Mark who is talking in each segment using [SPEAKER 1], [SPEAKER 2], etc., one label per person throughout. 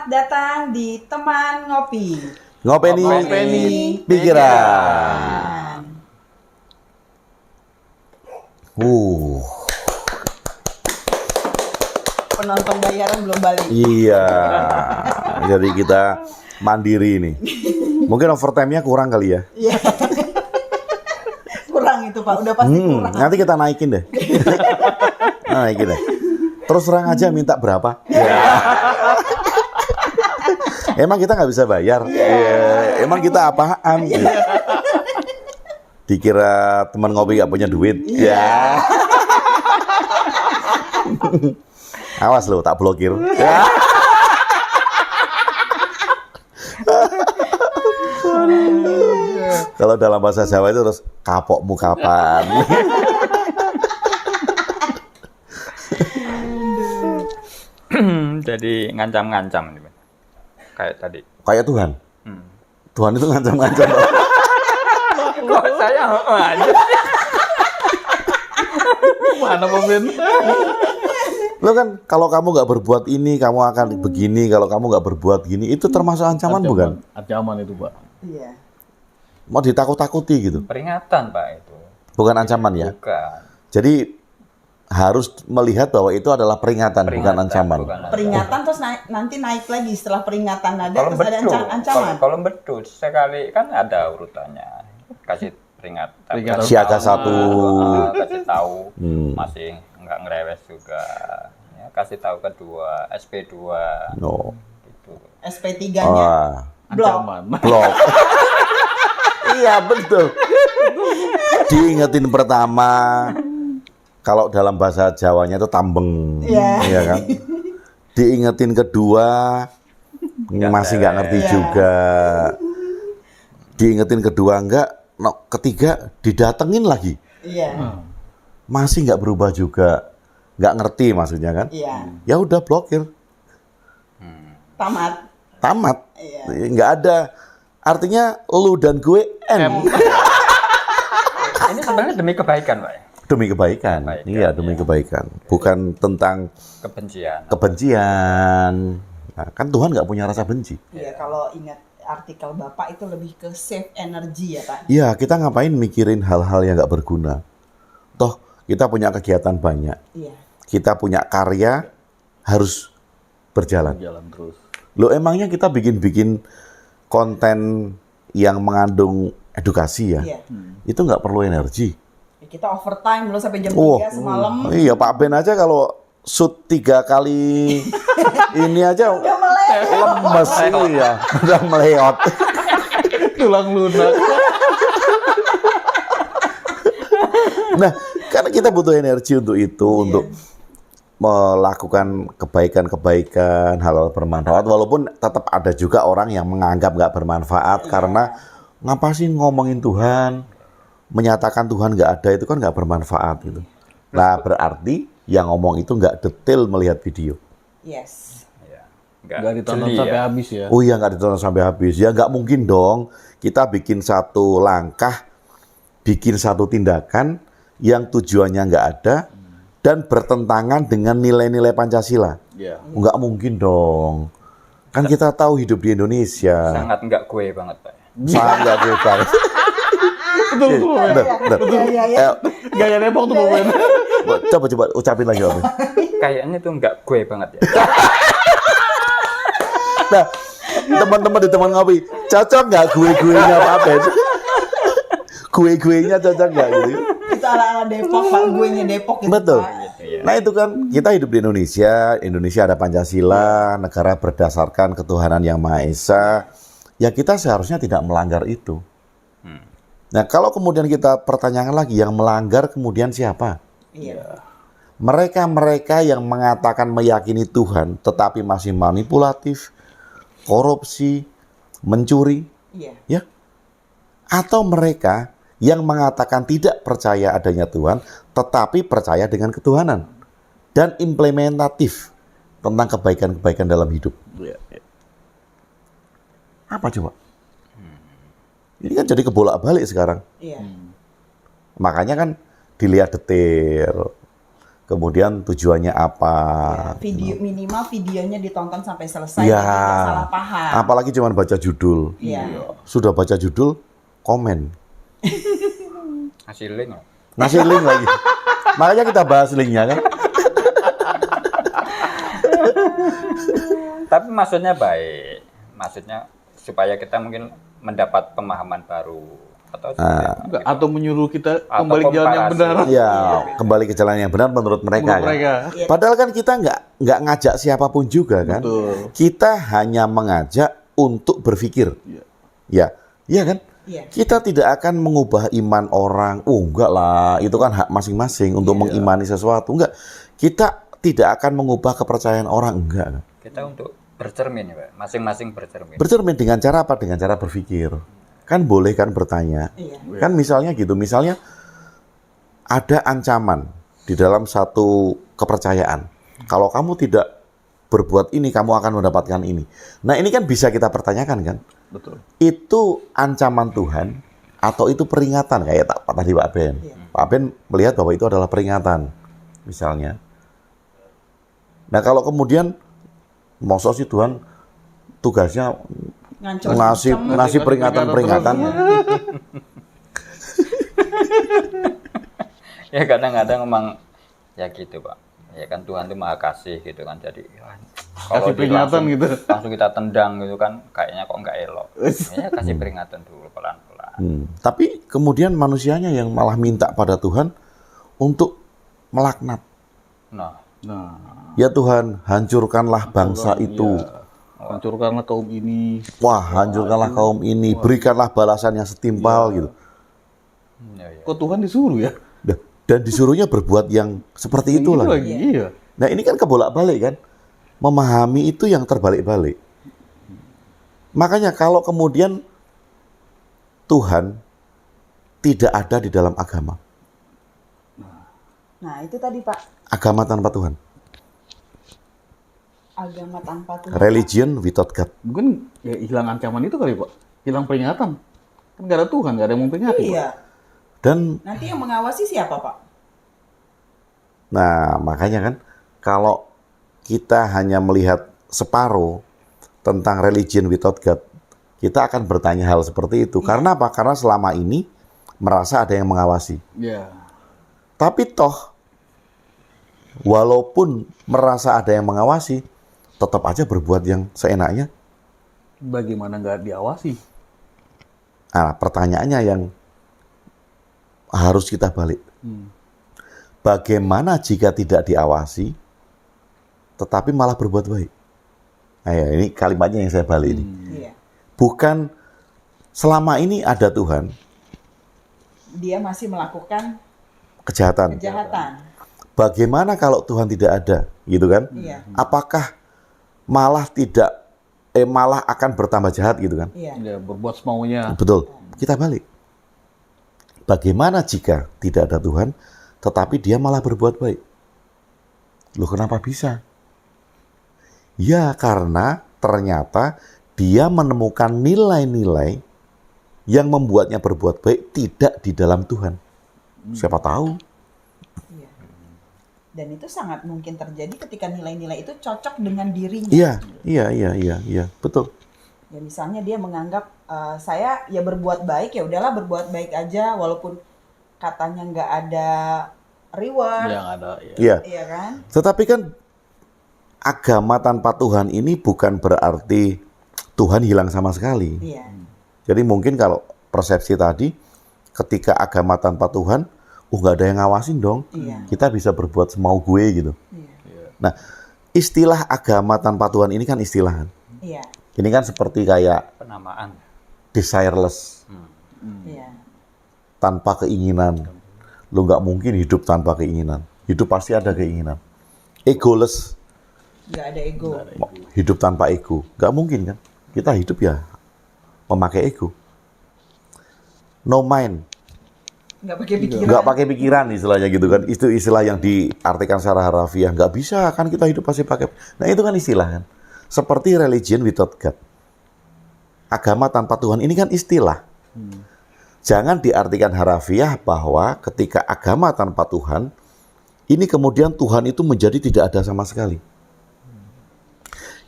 [SPEAKER 1] datang di Teman Ngopi.
[SPEAKER 2] Ngopeni pikiran.
[SPEAKER 1] Penonton bayaran belum balik.
[SPEAKER 2] Iya. Jadi kita mandiri nih. Mungkin overtime-nya kurang kali ya.
[SPEAKER 1] Iya. Kurang itu Pak, udah pasti kurang.
[SPEAKER 2] Nanti kita naikin deh. Naikin deh. Terus terang aja minta berapa? Ya. Emang kita nggak bisa bayar. Ya. Emang kita apaan? Ya. Dikira teman ngopi nggak punya duit. Ya. Awas lo, tak blokir. Ya. Kalau dalam bahasa Jawa itu terus kapokmu kapan?
[SPEAKER 3] Jadi ngancam-ngancam nih, kayak tadi.
[SPEAKER 2] Kayak Tuhan. Tuhan itu ngancam-ngancam.
[SPEAKER 3] Kok saya aja? Mana momen?
[SPEAKER 2] Lo kan kalau kamu nggak berbuat ini, kamu akan begini. Kalau kamu nggak berbuat gini, itu termasuk ancaman bukan?
[SPEAKER 4] Ancaman itu Pak.
[SPEAKER 1] Iya.
[SPEAKER 2] Mau ditakut-takuti gitu.
[SPEAKER 3] Peringatan Pak itu.
[SPEAKER 2] Bukan ancaman ya.
[SPEAKER 3] Bukan.
[SPEAKER 2] Jadi harus melihat bahwa itu adalah peringatan bukan ancaman.
[SPEAKER 1] Peringatan terus nanti naik lagi setelah peringatan ada terus ada ancaman.
[SPEAKER 3] Kalau betul sekali kan ada urutannya. Kasih peringatan.
[SPEAKER 2] Siaga 1.
[SPEAKER 3] Kasih tahu masih nggak ngerewes juga. Ya, kasih tahu kedua, SP2.
[SPEAKER 2] No.
[SPEAKER 3] Gitu.
[SPEAKER 1] SP3-nya blok.
[SPEAKER 2] Blok. Iya betul. Diingetin pertama. Kalau dalam bahasa Jawanya itu tambeng, iya kan? Diingetin kedua, masih nggak ngerti juga. Diingetin kedua enggak, ketiga didatengin lagi, masih nggak berubah juga, nggak ngerti maksudnya kan? Ya udah blokir, tamat, nggak ada. Artinya lu dan gue M.
[SPEAKER 3] Ini sebenarnya demi kebaikan, Pak.
[SPEAKER 2] Demi kebaikan, iya demi kebaikan, bukan tentang kebencian. Nah, kan Tuhan nggak punya rasa benci.
[SPEAKER 1] Iya, kalau ingat artikel Bapak itu lebih ke save energy ya Pak.
[SPEAKER 2] Iya, kita ngapain mikirin hal-hal yang nggak berguna? Toh kita punya kegiatan banyak, kita punya karya harus berjalan.
[SPEAKER 4] Terus.
[SPEAKER 2] Loh emangnya kita bikin konten yang mengandung edukasi ya? Itu nggak perlu energi.
[SPEAKER 1] Kita overtime loh sampai jam 3 semalam.
[SPEAKER 2] Iya Pak Ben aja kalau shoot 3 kali ini aja lemes ya, udah meleot.
[SPEAKER 4] Tulang lunak.
[SPEAKER 2] Nah, karena kita butuh energi untuk itu, untuk melakukan kebaikan-kebaikan, hal-hal bermanfaat, walaupun tetap ada juga orang yang menganggap nggak bermanfaat karena ngapa sih ngomongin Tuhan? Menyatakan Tuhan nggak ada itu kan nggak bermanfaat gitu. Nah berarti yang ngomong itu nggak detail melihat video.
[SPEAKER 1] Yes.
[SPEAKER 4] Nggak ditonton sampai habis ya.
[SPEAKER 2] Oh iya nggak ditonton sampai habis. Ya nggak mungkin dong kita bikin satu langkah, bikin satu tindakan yang tujuannya nggak ada dan bertentangan dengan nilai-nilai Pancasila. Nggak mungkin dong. Kan kita tahu hidup di Indonesia.
[SPEAKER 3] Sangat nggak gue banget Pak.
[SPEAKER 2] Sangat nggak gue banget.
[SPEAKER 4] Betul. Gaya Depok tuh momen.
[SPEAKER 2] Coba ucapin lagi Om.
[SPEAKER 3] Kayaknya tuh nggak gue banget ya.
[SPEAKER 2] Nah, teman-teman di teman ngopi, cocok nggak gue-guenya Pak Ben? Gue-guenya cocok nggak gitu?
[SPEAKER 1] Itu ala-ala Depok, Pak, gue-nya Depok gitu.
[SPEAKER 2] Betul.
[SPEAKER 1] Pak.
[SPEAKER 2] Nah itu kan kita hidup di Indonesia ada Pancasila, negara berdasarkan ketuhanan yang Maha Esa. Ya kita seharusnya tidak melanggar itu. Nah, kalau kemudian kita pertanyakan lagi, yang melanggar kemudian siapa? Mereka-mereka yang mengatakan meyakini Tuhan, tetapi masih manipulatif, korupsi, mencuri, ya? Atau mereka yang mengatakan tidak percaya adanya Tuhan, tetapi percaya dengan ketuhanan dan implementatif tentang kebaikan-kebaikan dalam hidup. Apa coba? Ini kan jadi kebolak-balik sekarang. Makanya kan dilihat detail. kemudian tujuannya apa.
[SPEAKER 1] Video minimal videonya ditonton sampai selesai,
[SPEAKER 2] Ya,
[SPEAKER 1] tidak salah paham.
[SPEAKER 2] apalagi cuma baca judul.
[SPEAKER 1] Iya.
[SPEAKER 2] Sudah baca judul, komen.
[SPEAKER 3] Ngasih link loh.
[SPEAKER 2] Ngasih link lagi. Makanya kita bahas linknya kan.
[SPEAKER 3] Tapi maksudnya baik. Maksudnya supaya kita mungkin mendapat pemahaman baru atau
[SPEAKER 4] Enggak, atau menyuruh kita
[SPEAKER 3] Atau
[SPEAKER 4] kembali ke jalan yang
[SPEAKER 3] komparasi.
[SPEAKER 4] benar.
[SPEAKER 2] Ya, kembali ke jalan yang benar menurut mereka.
[SPEAKER 4] Menurut
[SPEAKER 2] Kan?
[SPEAKER 4] mereka.
[SPEAKER 2] Padahal kan kita nggak ngajak siapapun juga kan.
[SPEAKER 4] Betul.
[SPEAKER 2] Kita hanya mengajak untuk berpikir.
[SPEAKER 4] Iya.
[SPEAKER 2] Ya kan?
[SPEAKER 1] Iya.
[SPEAKER 2] Kita tidak akan mengubah iman orang. Oh enggak lah, itu kan hak masing-masing untuk mengimani sesuatu. Enggak. Kita tidak akan mengubah kepercayaan orang. Enggak.
[SPEAKER 3] kita untuk bercermin ya Pak, masing-masing bercermin.
[SPEAKER 2] Bercermin dengan cara apa? Dengan cara berpikir. Kan boleh kan bertanya.
[SPEAKER 1] Iya.
[SPEAKER 2] Kan misalnya gitu, misalnya ada ancaman di dalam satu kepercayaan. Kalau kamu tidak berbuat ini, kamu akan mendapatkan ini. Nah ini kan bisa kita pertanyakan kan?
[SPEAKER 4] Betul.
[SPEAKER 2] Itu ancaman Tuhan atau itu peringatan kayak tadi Pak Ben. Pak Ben melihat bahwa itu adalah peringatan, misalnya. Nah kalau kemudian masa sih Tuhan tugasnya ngasih peringatan-peringatan.
[SPEAKER 3] Ya kadang-kadang memang ya gitu Pak. Ya kan Tuhan itu maha kasih gitu kan. Jadi
[SPEAKER 4] Kasih peringatan gitu.
[SPEAKER 3] Langsung kita tendang gitu kan. Kayaknya kok nggak elok. Ya kasih peringatan dulu pelan-pelan.
[SPEAKER 2] Tapi kemudian manusianya yang malah minta pada Tuhan untuk melaknat.
[SPEAKER 3] Nah,
[SPEAKER 2] Ya Tuhan, hancurkanlah bangsa itu.
[SPEAKER 4] Hancurkanlah kaum ini.
[SPEAKER 2] Wah, hancurkanlah kaum ini. Berikanlah balasan yang setimpal gitu.
[SPEAKER 3] ya.
[SPEAKER 4] Kok Tuhan disuruh ya?
[SPEAKER 2] Dan disuruhnya berbuat yang seperti itu
[SPEAKER 4] Itu
[SPEAKER 2] lagi.
[SPEAKER 4] lagi, iya.
[SPEAKER 2] Nah ini kan kebolak-balik kan. Memahami itu yang terbalik-balik. Makanya kalau kemudian Tuhan tidak ada di dalam agama.
[SPEAKER 1] Nah, itu tadi Pak,
[SPEAKER 2] Agama tanpa Tuhan.
[SPEAKER 1] agama tanpa Tuhan.
[SPEAKER 2] Religion without God.
[SPEAKER 4] Mungkin ya hilang ancaman itu kali Pak. Hilang peringatan. Kan gak ada Tuhan, gak ada yang memperingati. Pak.
[SPEAKER 1] Iya.
[SPEAKER 2] Dan
[SPEAKER 1] Nanti yang mengawasi siapa Pak?
[SPEAKER 2] nah makanya kan kalau kita hanya melihat separuh tentang religion without God, kita akan bertanya hal seperti itu. Karena apa? Karena selama ini merasa ada yang mengawasi.
[SPEAKER 4] Iya.
[SPEAKER 2] Tapi toh walaupun merasa ada yang mengawasi, tetap aja berbuat yang seenaknya.
[SPEAKER 4] Bagaimana nggak diawasi?
[SPEAKER 2] Nah, pertanyaannya yang harus kita balik. Bagaimana jika tidak diawasi, tetapi malah berbuat baik? Nah, ya, ini kalimatnya yang saya balik ini.
[SPEAKER 1] Iya.
[SPEAKER 2] Bukan selama ini ada Tuhan,
[SPEAKER 1] Dia masih melakukan
[SPEAKER 2] kejahatan.
[SPEAKER 1] kejahatan.
[SPEAKER 2] Bagaimana kalau Tuhan tidak ada, gitu kan?
[SPEAKER 1] Iya.
[SPEAKER 2] Apakah malah malah akan bertambah jahat gitu kan?
[SPEAKER 1] Iya.
[SPEAKER 4] Ya, berbuat semaunya.
[SPEAKER 2] Betul. Kita balik. Bagaimana jika tidak ada Tuhan, tetapi dia malah berbuat baik? Loh kenapa bisa? Ya karena ternyata dia menemukan nilai-nilai yang membuatnya berbuat baik tidak di dalam Tuhan. Siapa tahu?
[SPEAKER 1] Iya. Dan itu sangat mungkin terjadi ketika nilai-nilai itu cocok dengan dirinya.
[SPEAKER 2] Iya, betul.
[SPEAKER 1] Ya misalnya dia menganggap saya ya berbuat baik, ya udahlah berbuat baik aja walaupun katanya nggak ada reward.
[SPEAKER 4] Yang ada. Ya.
[SPEAKER 2] Iya.
[SPEAKER 1] Iya kan?
[SPEAKER 2] Tetapi kan agama tanpa Tuhan ini bukan berarti Tuhan hilang sama sekali.
[SPEAKER 1] Iya.
[SPEAKER 2] Jadi mungkin kalau persepsi tadi, ketika agama tanpa Tuhan, nggak ada yang ngawasin dong.
[SPEAKER 1] Iya.
[SPEAKER 2] Kita bisa berbuat semau gue gitu.
[SPEAKER 1] Iya.
[SPEAKER 2] Nah, istilah agama tanpa Tuhan ini kan istilah kan.
[SPEAKER 1] Iya.
[SPEAKER 2] Ini kan seperti kayak
[SPEAKER 3] Penamaan.
[SPEAKER 2] desireless,
[SPEAKER 1] Iya.
[SPEAKER 2] tanpa keinginan. Lo nggak mungkin hidup tanpa keinginan. Hidup pasti ada keinginan. Egoless,
[SPEAKER 1] Nggak ada ego.
[SPEAKER 2] hidup tanpa ego. Nggak mungkin kan. Kita hidup ya memakai ego. No mind,
[SPEAKER 1] Nggak pakai pikiran.
[SPEAKER 2] nggak pakai pikiran istilahnya gitu kan. Itu istilah yang diartikan secara harafiah. Nggak bisa kan kita hidup pasti pakai. Nah itu kan istilah kan. Seperti religion without God. Agama tanpa Tuhan ini kan istilah. Jangan diartikan harafiah bahwa ketika agama tanpa Tuhan ini kemudian Tuhan itu menjadi tidak ada sama sekali.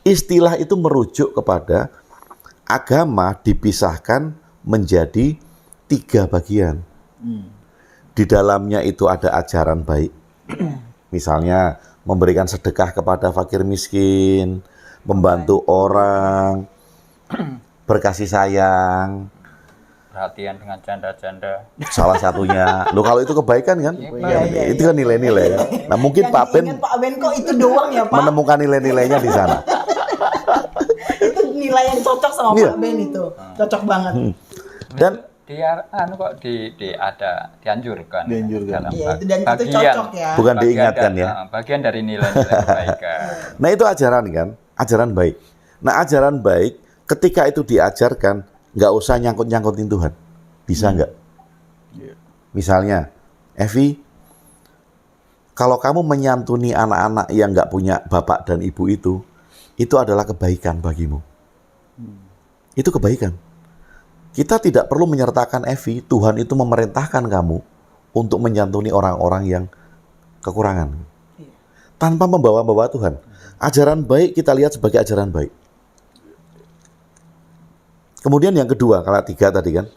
[SPEAKER 2] Istilah itu merujuk kepada agama dipisahkan menjadi 3 bagian. Di dalamnya itu ada ajaran baik. Misalnya memberikan sedekah kepada fakir miskin, membantu orang, berkasih sayang,
[SPEAKER 3] Perhatian dengan janda-janda.
[SPEAKER 2] salah satunya. Loh kalau itu kebaikan kan?
[SPEAKER 1] Iya.
[SPEAKER 2] Itu kan nilai-nilai. Nah mungkin
[SPEAKER 1] Yang
[SPEAKER 2] Pak Ben
[SPEAKER 1] diingat Pak Ben kok itu doang ya Pak?
[SPEAKER 2] menemukan nilai-nilainya di sana.
[SPEAKER 1] Itu nilai yang cocok sama
[SPEAKER 2] Iya.
[SPEAKER 1] Pak Ben itu. Cocok banget.
[SPEAKER 2] Dan
[SPEAKER 3] Dia kok dianjurkan. Dalam
[SPEAKER 1] Iya, itu dan itu
[SPEAKER 3] bagian,
[SPEAKER 1] cocok ya.
[SPEAKER 2] bukan
[SPEAKER 3] bagian
[SPEAKER 2] diingatkan
[SPEAKER 3] dari-
[SPEAKER 2] ya.
[SPEAKER 3] Bagian dari nilai-nilai kebaikan.
[SPEAKER 2] Nah itu ajaran kan, ajaran baik. Nah ajaran baik ketika itu diajarkan nggak usah nyangkut-nyangkutin Tuhan, bisa nggak? Misalnya, Evi, kalau kamu menyantuni anak-anak yang nggak punya bapak dan ibu itu adalah kebaikan bagimu. Itu kebaikan. Kita tidak perlu menyertakan Evi, Tuhan itu memerintahkan kamu untuk menyantuni orang-orang yang kekurangan. Tanpa membawa-bawa Tuhan. Ajaran baik kita lihat sebagai ajaran baik. Kemudian yang kedua, kalau 3 tadi kan,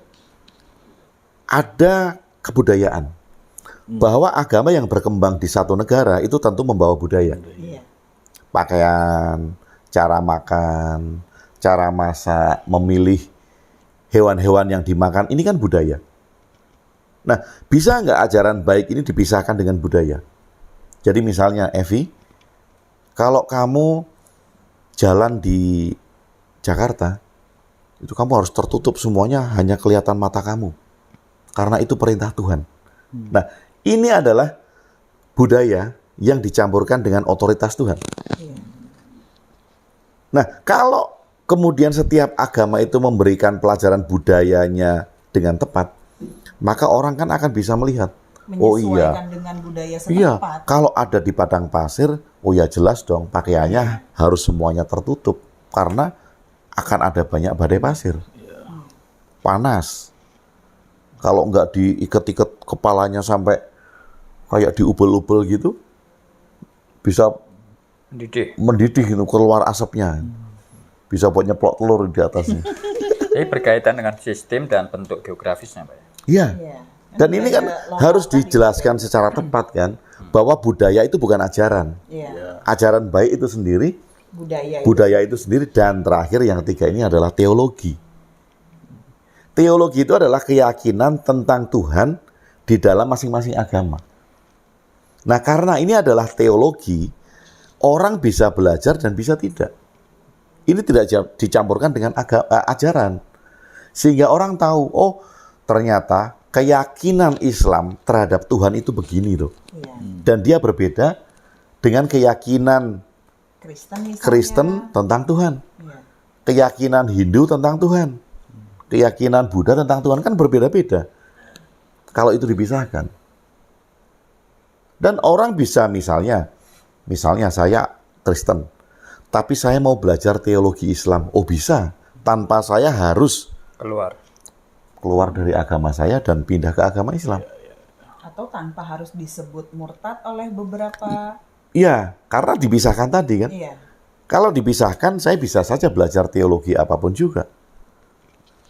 [SPEAKER 2] ada kebudayaan. Bahwa agama yang berkembang di satu negara itu tentu membawa budaya.
[SPEAKER 1] Iya.
[SPEAKER 2] Pakaian, cara makan, cara masak, memilih hewan-hewan yang dimakan, ini kan budaya. Nah, bisa nggak ajaran baik ini dipisahkan dengan budaya? Jadi misalnya, Evi, kalau kamu jalan di Jakarta, itu kamu harus tertutup semuanya, hanya kelihatan mata kamu. Karena itu perintah Tuhan. Nah, ini adalah budaya yang dicampurkan dengan otoritas Tuhan. Nah, kalau kemudian setiap agama itu memberikan pelajaran budayanya dengan tepat, maka orang kan akan bisa melihat, oh iya,
[SPEAKER 1] Menyesuaikan dengan budaya
[SPEAKER 2] iya,
[SPEAKER 1] setempat.
[SPEAKER 2] kalau ada di padang pasir, oh ya jelas dong pakaiannya harus semuanya tertutup karena akan ada banyak badai pasir, panas. Kalau nggak diikat-ikat kepalanya sampai kayak diubel-ubel gitu, bisa mendidih gitu, keluar asapnya. Bisa buat nyeplok telur di atasnya.
[SPEAKER 3] Jadi berkaitan dengan sistem dan bentuk geografisnya, Pak.
[SPEAKER 2] Iya.
[SPEAKER 1] Iya.
[SPEAKER 2] Dan ini kan harus dijelaskan secara tepat kan, bahwa budaya itu bukan ajaran.
[SPEAKER 1] Iya.
[SPEAKER 2] Ajaran baik itu sendiri,
[SPEAKER 1] Budaya.
[SPEAKER 2] budaya itu sendiri, dan terakhir yang ketiga ini adalah teologi. Teologi itu adalah keyakinan tentang Tuhan di dalam masing-masing agama. Nah, karena ini adalah teologi, orang bisa belajar dan bisa tidak. Ini tidak dicampurkan dengan ajaran. Sehingga orang tahu, oh ternyata keyakinan Islam terhadap Tuhan itu begini loh.
[SPEAKER 1] Iya.
[SPEAKER 2] Dan dia berbeda dengan keyakinan
[SPEAKER 1] Kristen misalnya.
[SPEAKER 2] Kristen tentang Tuhan.
[SPEAKER 1] Iya.
[SPEAKER 2] Keyakinan Hindu tentang Tuhan. Keyakinan Buddha tentang Tuhan kan berbeda-beda. Kalau itu dipisahkan. Dan orang bisa misalnya saya Kristen, tapi saya mau belajar teologi Islam. Oh bisa, tanpa saya harus keluar dari agama saya dan pindah ke agama Islam.
[SPEAKER 1] Atau tanpa harus disebut murtad oleh beberapa.
[SPEAKER 2] Iya, karena dipisahkan tadi kan.
[SPEAKER 1] Iya.
[SPEAKER 2] Kalau dipisahkan, saya bisa saja belajar teologi apapun juga.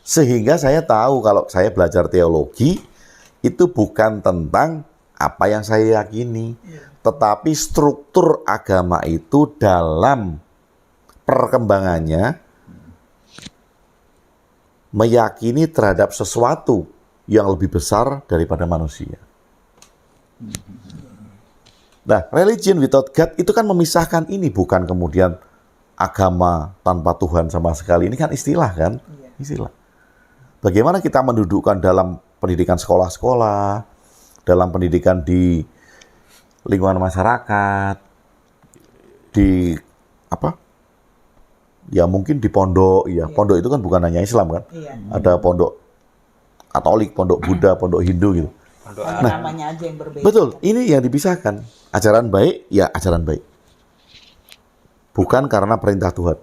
[SPEAKER 2] Sehingga saya tahu kalau saya belajar teologi, itu bukan tentang apa yang saya yakini, tetapi struktur agama itu dalam perkembangannya meyakini terhadap sesuatu yang lebih besar daripada manusia. Nah, religion without God itu kan memisahkan ini, bukan kemudian agama tanpa Tuhan sama sekali. Ini kan istilah kan? Istilah. Bagaimana kita mendudukkan dalam pendidikan sekolah-sekolah, dalam pendidikan di lingkungan masyarakat, di apa? Ya mungkin di pondok, ya. Pondok itu kan bukan hanya Islam kan?
[SPEAKER 1] Iya.
[SPEAKER 2] Ada pondok Katolik, pondok Buddha, pondok Hindu gitu.
[SPEAKER 1] Namanya aja yang berbeda.
[SPEAKER 2] Betul, ini yang dipisahkan. Ajaran baik, ya ajaran baik. Bukan karena perintah Tuhan.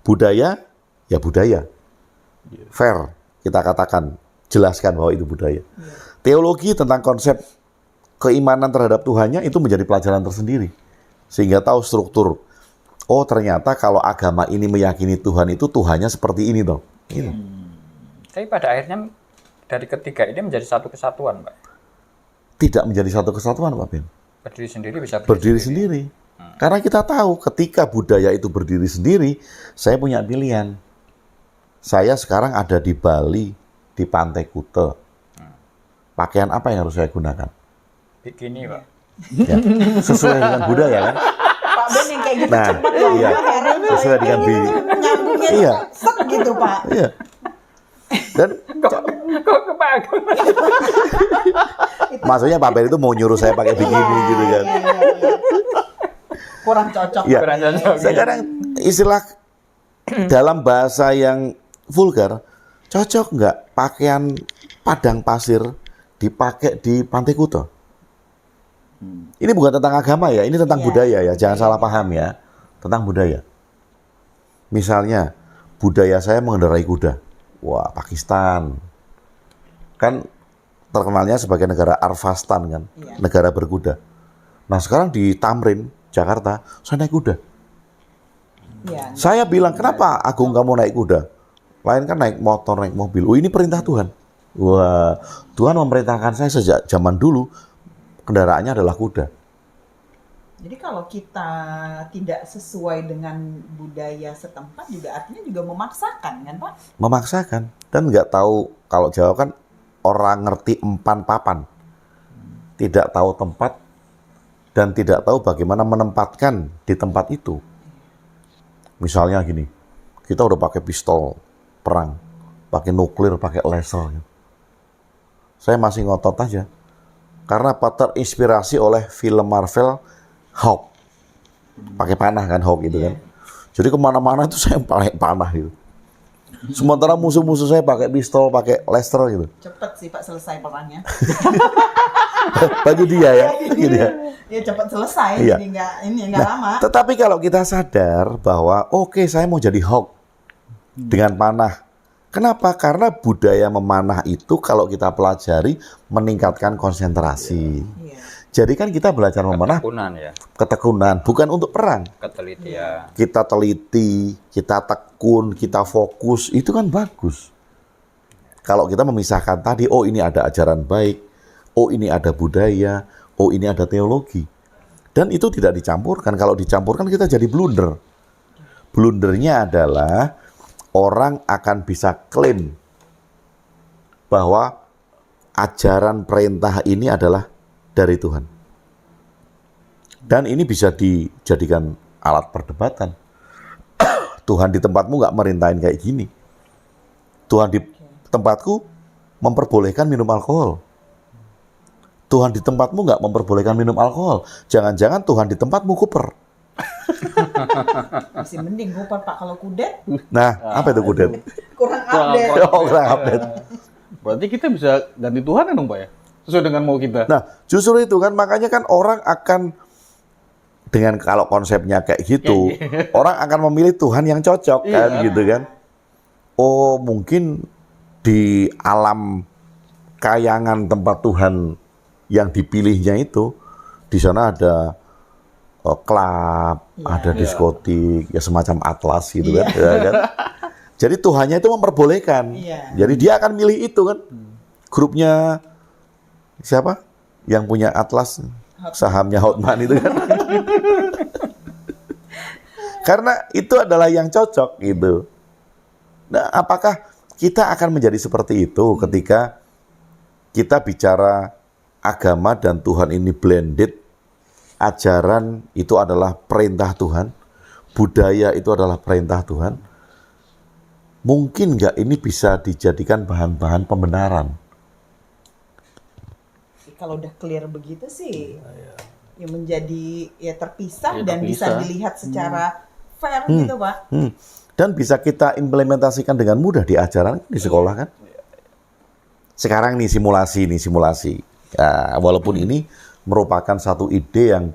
[SPEAKER 2] Budaya, ya budaya. Fair, kita katakan, jelaskan bahwa itu budaya. Teologi tentang konsep keimanan terhadap Tuhannya itu menjadi pelajaran tersendiri. Sehingga tahu struktur. Oh ternyata kalau agama ini meyakini Tuhan itu Tuhannya seperti ini dong. Gitu.
[SPEAKER 3] Tapi pada akhirnya dari ketiga ini menjadi satu kesatuan, Pak.
[SPEAKER 2] Tidak menjadi satu kesatuan, Pak Ben.
[SPEAKER 3] Berdiri sendiri bisa
[SPEAKER 2] Berdiri sendiri. Karena kita tahu ketika budaya itu berdiri sendiri, saya punya pilihan. Saya sekarang ada di Bali, di Pantai Kuta. Pakaian apa yang harus saya gunakan?
[SPEAKER 3] Bikini, Pak.
[SPEAKER 2] Ya, sesuai dengan budaya kan?
[SPEAKER 1] Pak Ben yang kayak gitu
[SPEAKER 2] Nah,
[SPEAKER 1] cepet loh.
[SPEAKER 2] iya.
[SPEAKER 1] Heran loh.
[SPEAKER 2] Sesuai dengan
[SPEAKER 1] Nyambungnya
[SPEAKER 2] Iya.
[SPEAKER 1] set gitu Pak.
[SPEAKER 2] Iya. Dan
[SPEAKER 3] Kok kebagus?
[SPEAKER 2] maksudnya Pak Ben itu mau nyuruh saya pakai bikini gitu kan.
[SPEAKER 1] Iya. Kurang cocok.
[SPEAKER 2] Iya.
[SPEAKER 3] Kurang cocok.
[SPEAKER 2] Sekarang istilah dalam bahasa yang vulgar, cocok nggak pakaian padang pasir dipakai di Pantai Kuta? Ini bukan tentang agama ya, ini tentang
[SPEAKER 1] Iya.
[SPEAKER 2] budaya ya, jangan salah paham ya, tentang budaya. Misalnya, budaya saya mengendarai kuda. Wah, Pakistan. Kan terkenalnya sebagai negara Arfastan kan,
[SPEAKER 1] Iya.
[SPEAKER 2] negara berkuda. Nah sekarang di Tamrin, Jakarta, saya naik kuda.
[SPEAKER 1] Iya.
[SPEAKER 2] Saya bilang, kenapa Agung kamu naik kuda? Lain kan naik motor, naik mobil. Oh ini perintah Tuhan. Wah, Tuhan memerintahkan saya sejak zaman dulu, kendaraannya adalah kuda.
[SPEAKER 1] Jadi kalau kita tidak sesuai dengan budaya setempat juga artinya juga memaksakan kan Pak?
[SPEAKER 2] Memaksakan. Dan nggak tahu, kalau Jawa kan orang ngerti empan papan. Tidak tahu tempat dan tidak tahu bagaimana menempatkan di tempat itu. Misalnya gini, kita udah pakai pistol perang, pakai nuklir, pakai laser. Saya masih ngotot aja. Karena terinspirasi oleh film Marvel Hulk. Pakai panah kan Hulk itu kan. Jadi kemana-mana itu saya pakai panah gitu. Sementara musuh-musuh saya pakai pistol, pakai laser gitu.
[SPEAKER 1] Cepet sih Pak selesai perangnya.
[SPEAKER 2] Bagi dia ya. Bagi dia.
[SPEAKER 1] Ya cepet selesai,
[SPEAKER 2] Iya.
[SPEAKER 1] jadi nggak lama.
[SPEAKER 2] Tetapi kalau kita sadar bahwa oke, saya mau jadi Hulk dengan panah. Kenapa? Karena budaya memanah itu kalau kita pelajari meningkatkan konsentrasi.
[SPEAKER 1] Iya.
[SPEAKER 2] Jadi kan kita belajar memanah
[SPEAKER 3] Ketekunan ya,
[SPEAKER 2] ketekunan, bukan untuk perang.
[SPEAKER 3] ketelitian.
[SPEAKER 2] Kita teliti, kita tekun, kita fokus, itu kan bagus. Kalau kita memisahkan tadi, oh ini ada ajaran baik, oh ini ada budaya, oh ini ada teologi. Dan itu tidak dicampurkan. Kalau dicampurkan kita jadi blunder. Blundernya adalah orang akan bisa klaim bahwa ajaran perintah ini adalah dari Tuhan. Dan ini bisa dijadikan alat perdebatan. Tuhan di tempatmu nggak merintahin kayak gini. Tuhan di tempatku memperbolehkan minum alkohol. Tuhan di tempatmu nggak memperbolehkan minum alkohol. Jangan-jangan Tuhan di tempatmu kuper.
[SPEAKER 1] Masih mending gue Pak kalau kudet
[SPEAKER 2] Nah, apa itu kudet?
[SPEAKER 1] kurang update.
[SPEAKER 2] Oh, kurang update.
[SPEAKER 4] Berarti kita bisa ganti Tuhan ya dong Pak ya? Sesuai dengan mau kita.
[SPEAKER 2] Nah, justru itu kan makanya kan orang akan dengan kalau konsepnya kayak gitu, orang akan memilih Tuhan yang cocok kan gitu kan. Oh, mungkin di alam kayangan tempat Tuhan yang dipilihnya itu di sana ada klub, ada diskotik, ya semacam atlas gitu kan, ya kan. Jadi Tuhannya itu memperbolehkan.
[SPEAKER 1] Iya.
[SPEAKER 2] Jadi dia akan milih itu kan. Grupnya siapa? Yang punya atlas, sahamnya Hotman itu kan. Karena itu adalah yang cocok gitu. Nah, apakah kita akan menjadi seperti itu ketika kita bicara agama dan Tuhan ini blended? Ajaran itu adalah perintah Tuhan, budaya itu adalah perintah Tuhan. Mungkin nggak ini bisa dijadikan bahan-bahan pembenaran?
[SPEAKER 1] Kalau udah clear begitu sih, ya menjadi ya terpisah
[SPEAKER 4] Ya,
[SPEAKER 1] dan bisa
[SPEAKER 4] terpisah.
[SPEAKER 1] dilihat secara fair gitu Pak.
[SPEAKER 2] Dan bisa kita implementasikan dengan mudah di ajaran di sekolah kan? Sekarang nih simulasi. Ya, walaupun ini merupakan satu ide yang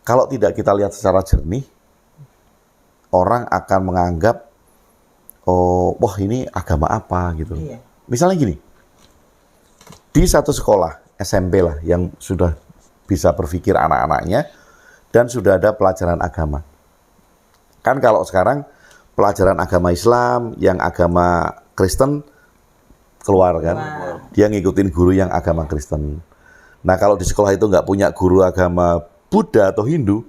[SPEAKER 2] kalau tidak kita lihat secara jernih, orang akan menganggap, oh, wah ini agama apa gitu.
[SPEAKER 1] Iya.
[SPEAKER 2] Misalnya gini, di satu sekolah SMP lah yang sudah bisa berpikir anak-anaknya dan sudah ada pelajaran agama. Kan kalau sekarang pelajaran agama Islam, yang agama Kristen keluar kan. Dia ngikutin guru yang agama Kristen. Nah kalau di sekolah itu nggak punya guru agama Buddha atau Hindu,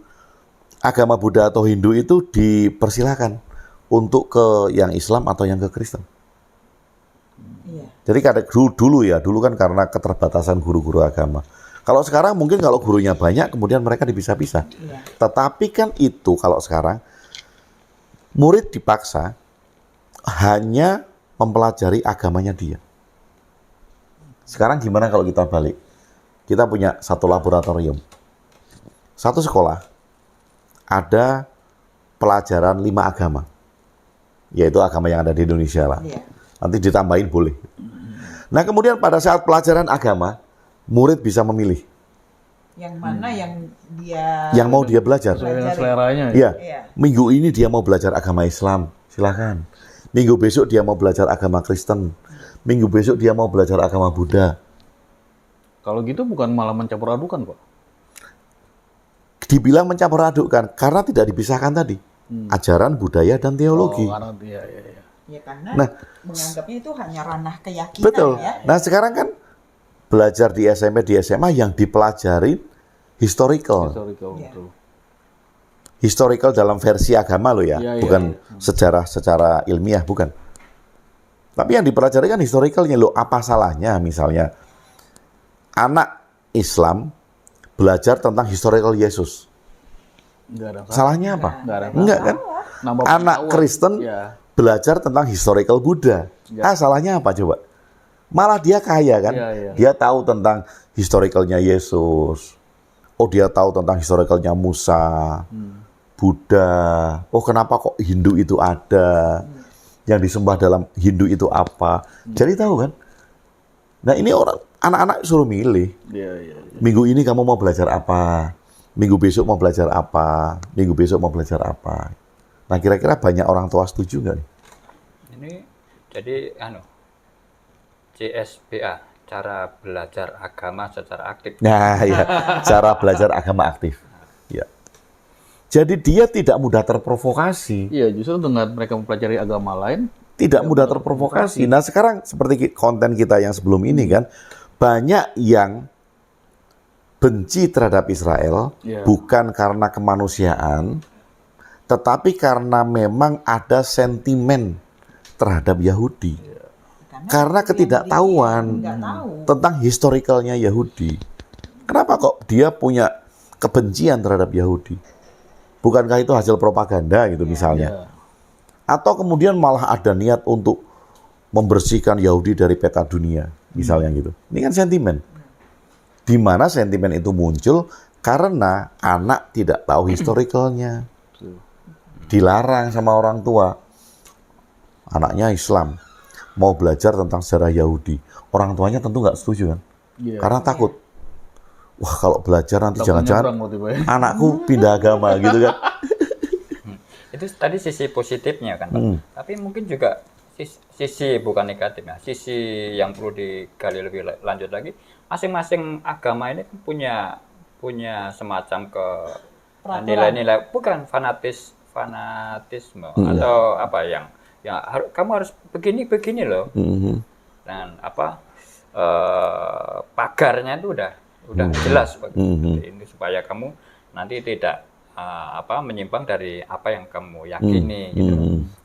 [SPEAKER 2] agama Buddha atau Hindu itu dipersilakan untuk ke yang Islam atau yang ke Kristen.
[SPEAKER 1] Iya.
[SPEAKER 2] Jadi dulu kan karena keterbatasan guru-guru agama. Kalau sekarang mungkin kalau gurunya banyak, kemudian mereka dipisah-pisah.
[SPEAKER 1] Iya.
[SPEAKER 2] Tetapi kan itu kalau sekarang, murid dipaksa hanya mempelajari agamanya dia. Sekarang gimana kalau kita balik? Kita punya satu laboratorium. Satu sekolah, ada pelajaran 5 agama. Yaitu agama yang ada di Indonesia lah.
[SPEAKER 1] Iya.
[SPEAKER 2] Nanti ditambahin boleh. Nah kemudian pada saat pelajaran agama, murid bisa memilih
[SPEAKER 1] Yang mana yang dia
[SPEAKER 2] yang mau dia belajar.
[SPEAKER 4] Sesuai dengan seleranya ya.
[SPEAKER 2] Iya.
[SPEAKER 1] Iya.
[SPEAKER 2] Minggu ini dia mau belajar agama Islam, silakan. Minggu besok dia mau belajar agama Kristen. Minggu besok dia mau belajar agama Buddha.
[SPEAKER 4] Kalau gitu bukan malah mencampur adukan, Pak?
[SPEAKER 2] Dibilang mencampur adukkan karena tidak dipisahkan tadi. Ajaran, budaya, dan teologi.
[SPEAKER 4] Oh, karena iya.
[SPEAKER 1] Ya karena
[SPEAKER 2] Nah,
[SPEAKER 1] menganggapnya itu hanya ranah keyakinan
[SPEAKER 2] betul.
[SPEAKER 1] ya.
[SPEAKER 2] Nah sekarang kan belajar di SMP, di SMA yang dipelajari historical.
[SPEAKER 4] Historical,
[SPEAKER 1] Iya.
[SPEAKER 4] betul.
[SPEAKER 2] Historical dalam versi agama loh ya,
[SPEAKER 4] Iya,
[SPEAKER 2] bukan sejarah secara ilmiah, bukan. Tapi yang dipelajari kan historicalnya loh. Apa salahnya misalnya anak Islam belajar tentang historical Yesus?
[SPEAKER 4] Nggak ada.
[SPEAKER 2] Salahnya apa?
[SPEAKER 4] Nggak ada.
[SPEAKER 2] Enggak kan?
[SPEAKER 4] Nambah
[SPEAKER 2] Anak
[SPEAKER 4] pengetahuan.
[SPEAKER 2] Kristen
[SPEAKER 4] Ya.
[SPEAKER 2] belajar tentang historical Buddha.
[SPEAKER 4] Ya.
[SPEAKER 2] Salahnya apa coba? Malah dia kaya kan?
[SPEAKER 4] Iya.
[SPEAKER 2] Dia tahu tentang historicalnya Yesus. Oh dia tahu tentang historicalnya Musa, Buddha. Oh kenapa kok Hindu itu ada? Yang disembah dalam Hindu itu apa? Jadi tahu kan? Nah ini anak-anak suruh milih.
[SPEAKER 4] Iya.
[SPEAKER 2] Minggu ini kamu mau belajar apa? Minggu besok mau belajar apa? Minggu besok mau belajar apa? Nah kira-kira banyak orang tua setuju nggak nih?
[SPEAKER 3] Ini jadi CSBA, cara belajar agama secara aktif.
[SPEAKER 2] Nah ya, cara belajar agama aktif. Ya. Jadi dia tidak mudah terprovokasi.
[SPEAKER 4] Iya, justru dengan mereka mempelajari agama lain,
[SPEAKER 2] Tidak mudah terprovokasi. Nah sekarang seperti konten kita yang sebelum ini kan, banyak yang benci terhadap Israel,
[SPEAKER 4] Iya.
[SPEAKER 2] bukan karena kemanusiaan, tetapi karena memang ada sentimen terhadap Yahudi. Karena ketidaktahuan
[SPEAKER 1] Nggak tahu.
[SPEAKER 2] tentang historicalnya Yahudi. Kenapa kok dia punya kebencian terhadap Yahudi? Bukankah itu hasil propaganda gitu misalnya? Atau kemudian malah ada niat untuk membersihkan Yahudi dari peta dunia, misalnya gitu. Ini kan sentimen. Di mana sentimen itu muncul karena anak tidak tahu historicalnya. Dilarang sama orang tua. Anaknya Islam, mau belajar tentang sejarah Yahudi. Orang tuanya tentu nggak setuju kan?
[SPEAKER 4] Iya.
[SPEAKER 2] Karena takut. Wah kalau belajar nanti
[SPEAKER 4] Takut
[SPEAKER 2] jangan-jangan
[SPEAKER 4] nyebrang waktu itu, ya.
[SPEAKER 2] anakku pindah agama gitu kan.
[SPEAKER 3] Itu tadi sisi positifnya kan, Pak. Tapi mungkin juga sisi bukan negatifnya, sisi yang perlu digali lebih lanjut lagi. Masing-masing agama ini punya semacam
[SPEAKER 1] Peraturan.
[SPEAKER 3] nilai-nilai, bukan fanatisme atau apa yang kamu harus begini loh. Dan pagarnya itu udah jelas ini supaya kamu nanti tidak menyimpang dari apa yang kamu yakini gitu.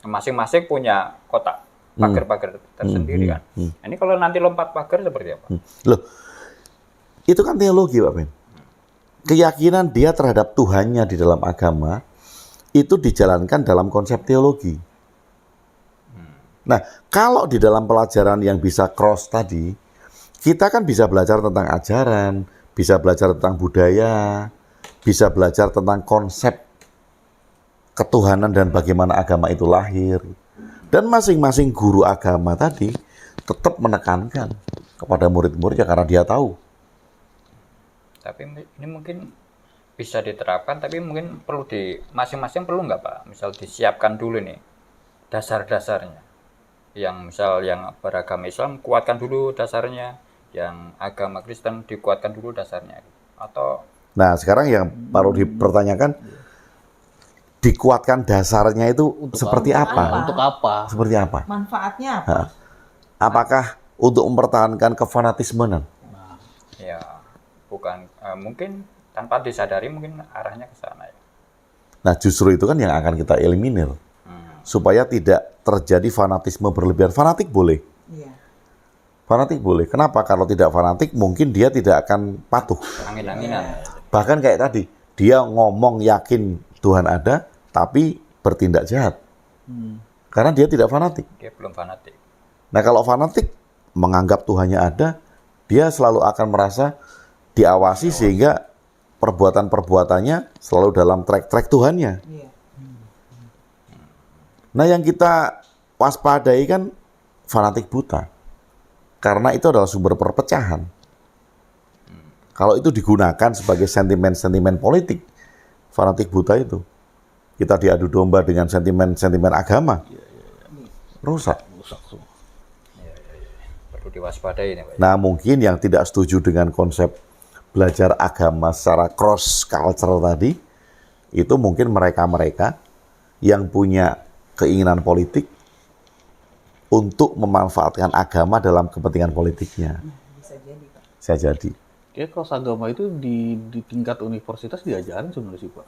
[SPEAKER 3] Masing-masing punya kotak pagar-pagar tersendiri kan. Ini kalau nanti lompat pagar seperti apa?
[SPEAKER 2] Loh, itu kan teologi Pak Ben. Keyakinan dia terhadap Tuhannya di dalam agama itu dijalankan dalam konsep teologi. Nah, kalau di dalam pelajaran yang bisa cross tadi, kita kan bisa belajar tentang ajaran, bisa belajar tentang budaya, bisa belajar tentang konsep ketuhanan dan bagaimana agama itu lahir. Dan masing-masing guru agama tadi tetap menekankan kepada murid-muridnya karena dia tahu.
[SPEAKER 3] Tapi ini mungkin bisa diterapkan, tapi mungkin perlu masing-masing perlu nggak Pak? Misal disiapkan dulu nih dasar-dasarnya. Yang misal yang beragama Islam kuatkan dulu dasarnya, yang agama Kristen dikuatkan dulu dasarnya, atau
[SPEAKER 2] Nah, sekarang yang perlu dipertanyakan, dikuatkan dasarnya itu seperti apa?
[SPEAKER 4] Untuk apa?
[SPEAKER 2] Seperti apa?
[SPEAKER 1] Manfaatnya apa?
[SPEAKER 2] Hah? Apakah untuk mempertahankan kefanatismean?
[SPEAKER 3] ya bukan mungkin tanpa disadari mungkin arahnya ke sana ya.
[SPEAKER 2] Nah, justru itu kan yang akan kita eliminir. Supaya tidak terjadi fanatisme berlebihan. Fanatik boleh.
[SPEAKER 1] Iya.
[SPEAKER 2] Fanatik boleh. Kenapa? Kalau tidak fanatik, mungkin dia tidak akan patuh.
[SPEAKER 3] Angin-anginan.
[SPEAKER 2] Bahkan kayak tadi, dia ngomong yakin Tuhan ada, tapi bertindak jahat. Karena dia tidak fanatik.
[SPEAKER 3] Dia belum fanatik.
[SPEAKER 2] Nah, kalau fanatik, menganggap Tuhannya ada, dia selalu akan merasa diawasi sehingga perbuatan-perbuatannya selalu dalam track Tuhannya.
[SPEAKER 1] Iya.
[SPEAKER 2] Nah, yang kita waspadai kan fanatik buta. Karena itu adalah sumber perpecahan. Kalau itu digunakan sebagai sentimen-sentimen politik, fanatik buta itu, kita diadu domba dengan sentimen-sentimen agama, rusak.
[SPEAKER 3] Perlu diwaspadai ini, Pak.
[SPEAKER 2] Nah, mungkin yang tidak setuju dengan konsep belajar agama secara cross culture tadi, itu mungkin mereka-mereka yang punya keinginan politik untuk memanfaatkan agama dalam kepentingan politiknya.
[SPEAKER 1] Bisa jadi, Pak.
[SPEAKER 2] Bisa jadi.
[SPEAKER 4] Kayak cross agama itu di tingkat universitas diajarin sebenarnya sih, Pak.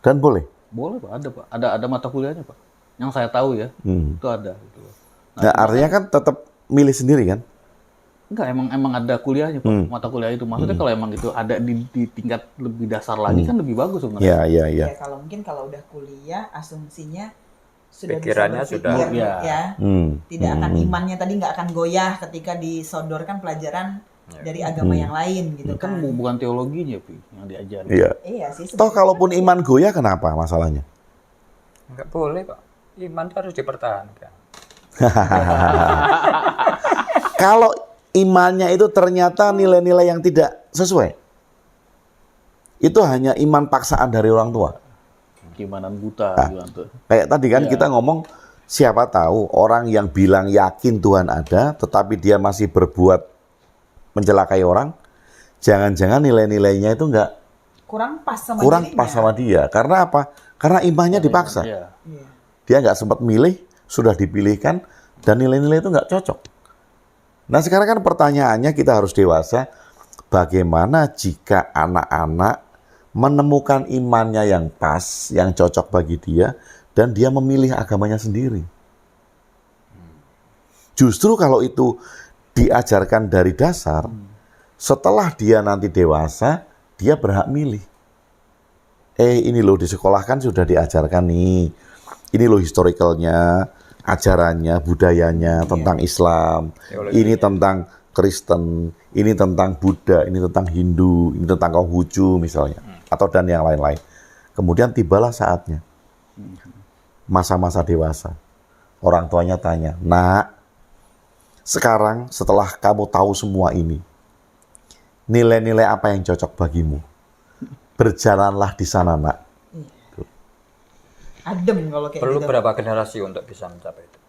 [SPEAKER 2] Dan boleh.
[SPEAKER 4] Boleh, Pak. Ada, Pak. Ada mata kuliahnya, Pak. Yang saya tahu ya, itu ada. Gitu.
[SPEAKER 2] Nah, artinya kan tetap milih sendiri kan?
[SPEAKER 4] Enggak, emang ada kuliahnya, Pak. Mata kuliah itu. Maksudnya kalau emang itu ada di tingkat lebih dasar lagi kan lebih bagus sebenarnya.
[SPEAKER 2] Iya.
[SPEAKER 1] Ya, kalau mungkin kalau udah kuliah, asumsinya sudah
[SPEAKER 3] Pikirannya
[SPEAKER 1] bisa berpikir,
[SPEAKER 4] sudah,
[SPEAKER 1] ya.
[SPEAKER 2] Hmm.
[SPEAKER 1] Tidak akan imannya tadi nggak akan goyah ketika disodorkan pelajaran dari agama yang lain gitu
[SPEAKER 4] Kan
[SPEAKER 1] kan.
[SPEAKER 4] bukan teologinya, Pi, yang diajarin.
[SPEAKER 2] Iya.
[SPEAKER 1] Iya sih.
[SPEAKER 2] Toh kalaupun iman goyah, kenapa masalahnya?
[SPEAKER 3] Enggak boleh, Pak. Iman itu harus dipertahankan.
[SPEAKER 2] Kalau imannya itu ternyata nilai-nilai yang tidak sesuai, itu hanya iman paksaan dari orang tua.
[SPEAKER 4] Gimana buta gitu.
[SPEAKER 2] Kayak tadi kan kita ngomong, siapa tahu orang yang bilang yakin Tuhan ada, tetapi dia masih berbuat mencelakai orang, jangan-jangan nilai-nilainya itu nggak
[SPEAKER 1] kurang pas sama
[SPEAKER 2] kurang
[SPEAKER 1] dirinya.
[SPEAKER 2] pas sama dia. Karena apa? Karena imannya dipaksa.
[SPEAKER 4] Iya.
[SPEAKER 1] Iya.
[SPEAKER 2] Dia nggak sempat milih, sudah dipilihkan, dan nilai-nilai itu nggak cocok. Nah, sekarang kan pertanyaannya, kita harus dewasa, bagaimana jika anak-anak menemukan imannya yang pas, yang cocok bagi dia, dan dia memilih agamanya sendiri. Justru kalau itu diajarkan dari dasar, setelah dia nanti dewasa, dia berhak milih. Ini loh di sekolah kan sudah diajarkan nih, ini loh historicalnya, ajarannya, budayanya tentang Islam, ini tentang Kristen, ini tentang Buddha, ini tentang Hindu, ini tentang Konghucu misalnya, atau dan yang lain-lain. Kemudian tibalah saatnya, masa-masa dewasa. Orang tuanya tanya, "Nak, sekarang setelah kamu tahu semua ini, nilai-nilai apa yang cocok bagimu? Berjalanlah di sana, Nak."
[SPEAKER 1] Adem kalau kayak
[SPEAKER 3] Perlu
[SPEAKER 1] gitu.
[SPEAKER 3] berapa generasi untuk bisa mencapai itu?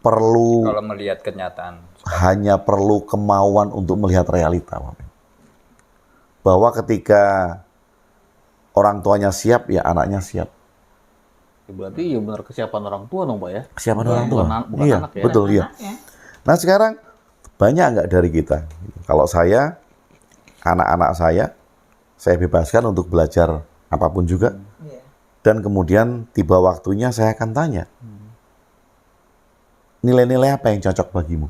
[SPEAKER 2] Perlu,
[SPEAKER 3] Kalau melihat kenyataan.
[SPEAKER 2] hanya perlu kemauan untuk melihat realita. Bahwa ketika orang tuanya siap, ya anaknya siap.
[SPEAKER 4] Berarti ya benar kesiapan orang tua dong, Pak ya.
[SPEAKER 2] Kesiapan orang tua.
[SPEAKER 4] Bukan
[SPEAKER 2] Iya,
[SPEAKER 4] anak ya.
[SPEAKER 2] betul, iya.
[SPEAKER 1] Anaknya.
[SPEAKER 2] Nah, sekarang banyak nggak dari kita? Kalau saya, anak-anak saya bebaskan untuk belajar apapun juga.
[SPEAKER 1] Iya.
[SPEAKER 2] Dan kemudian tiba waktunya saya akan tanya, nilai-nilai apa yang cocok bagimu?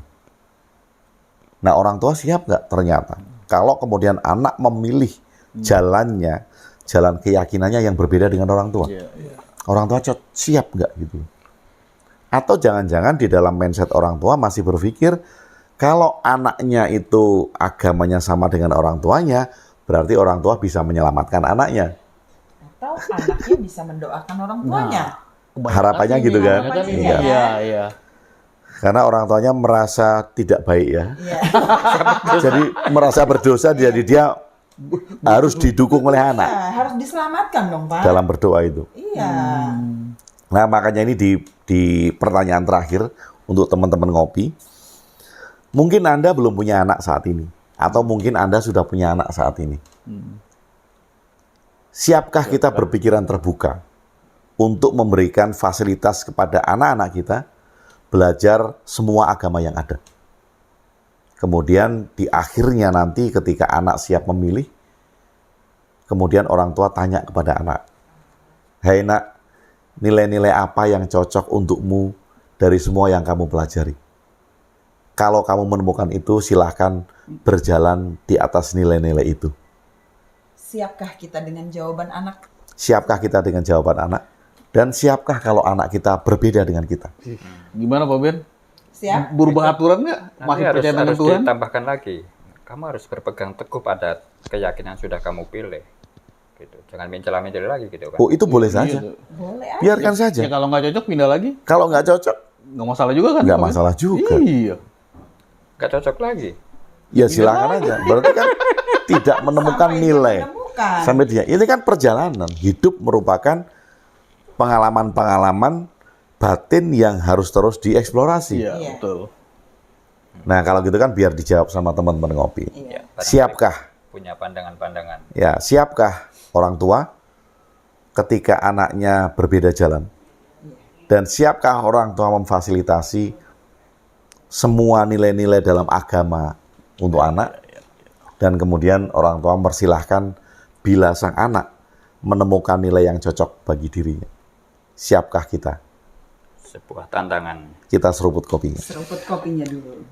[SPEAKER 2] Nah, orang tua siap nggak ternyata? Kalau kemudian anak memilih jalannya, jalan keyakinannya yang berbeda dengan orang tua.
[SPEAKER 4] Iya.
[SPEAKER 2] Orang tua siap nggak gitu? Atau jangan-jangan di dalam mindset orang tua masih berpikir, kalau anaknya itu agamanya sama dengan orang tuanya, berarti orang tua bisa menyelamatkan anaknya.
[SPEAKER 1] Atau anaknya bisa mendoakan orang tuanya.
[SPEAKER 2] Harapannya gitu kan?
[SPEAKER 1] Harapannya
[SPEAKER 2] Iya.
[SPEAKER 4] Iya, iya.
[SPEAKER 2] Karena orang tuanya merasa tidak baik ya.
[SPEAKER 1] Iya.
[SPEAKER 2] Jadi merasa berdosa, jadi dia harus didukung oleh anak
[SPEAKER 1] Iya, harus diselamatkan dong, Pak.
[SPEAKER 2] dalam berdoa itu.
[SPEAKER 1] Iya.
[SPEAKER 2] Nah, makanya ini di pertanyaan terakhir untuk teman-teman ngopi. Mungkin Anda belum punya anak saat ini, atau mungkin Anda sudah punya anak saat ini. Siapkah kita berpikiran terbuka untuk memberikan fasilitas kepada anak-anak kita belajar semua agama yang ada? Kemudian di akhirnya nanti ketika anak siap memilih, kemudian orang tua tanya kepada anak, "Hei nak, nilai-nilai apa yang cocok untukmu dari semua yang kamu pelajari? Kalau kamu menemukan itu, silahkan berjalan di atas nilai-nilai itu."
[SPEAKER 1] Siapkah kita dengan jawaban anak?
[SPEAKER 2] Siapkah kita dengan jawaban anak? Dan siapkah kalau anak kita berbeda dengan kita?
[SPEAKER 4] Gimana Pak Ben?
[SPEAKER 1] Siap?
[SPEAKER 4] Berubah aturan nggak?
[SPEAKER 3] Nanti
[SPEAKER 4] Masih
[SPEAKER 3] harus,
[SPEAKER 4] percaya dengan
[SPEAKER 3] harus
[SPEAKER 4] Tuhan?
[SPEAKER 3] ditambahkan lagi. Kamu harus berpegang teguh pada keyakinan sudah kamu pilih. Gitu. Jangan mencela-mencela lagi gitu kan.
[SPEAKER 2] Oh, itu boleh
[SPEAKER 4] Iya,
[SPEAKER 2] saja.
[SPEAKER 4] tuh.
[SPEAKER 1] Boleh aja.
[SPEAKER 2] Biarkan saja.
[SPEAKER 4] Ya kalau nggak cocok pindah lagi,
[SPEAKER 2] Kalau nggak cocok,
[SPEAKER 4] nggak masalah juga kan?
[SPEAKER 2] nggak
[SPEAKER 4] Pak Ben?
[SPEAKER 2] masalah juga.
[SPEAKER 4] Iya.
[SPEAKER 3] Gak cocok lagi.
[SPEAKER 2] Ya silakan aja. Berarti kan tidak menemukan
[SPEAKER 1] Sampai dia
[SPEAKER 2] nilai.
[SPEAKER 1] menemukan.
[SPEAKER 2] Sampai dia. Ini kan perjalanan. Hidup merupakan pengalaman-pengalaman batin yang harus terus dieksplorasi.
[SPEAKER 4] Iya,
[SPEAKER 1] Iya.
[SPEAKER 4] betul.
[SPEAKER 2] Nah, kalau gitu kan biar dijawab sama teman-teman ngopi.
[SPEAKER 1] Iya.
[SPEAKER 3] Barangkali
[SPEAKER 2] Siapkah?
[SPEAKER 3] punya pandangan-pandangan.
[SPEAKER 2] Ya, siapkah orang tua ketika anaknya berbeda jalan? Dan siapkah orang tua memfasilitasi semua nilai-nilai dalam agama untuk anak? Dan kemudian orang tua mempersilahkan bila sang anak menemukan nilai yang cocok bagi dirinya. Siapkah kita?
[SPEAKER 3] Sebuah tantangan.
[SPEAKER 2] Kita seruput kopinya.
[SPEAKER 1] Seruput kopinya dulu.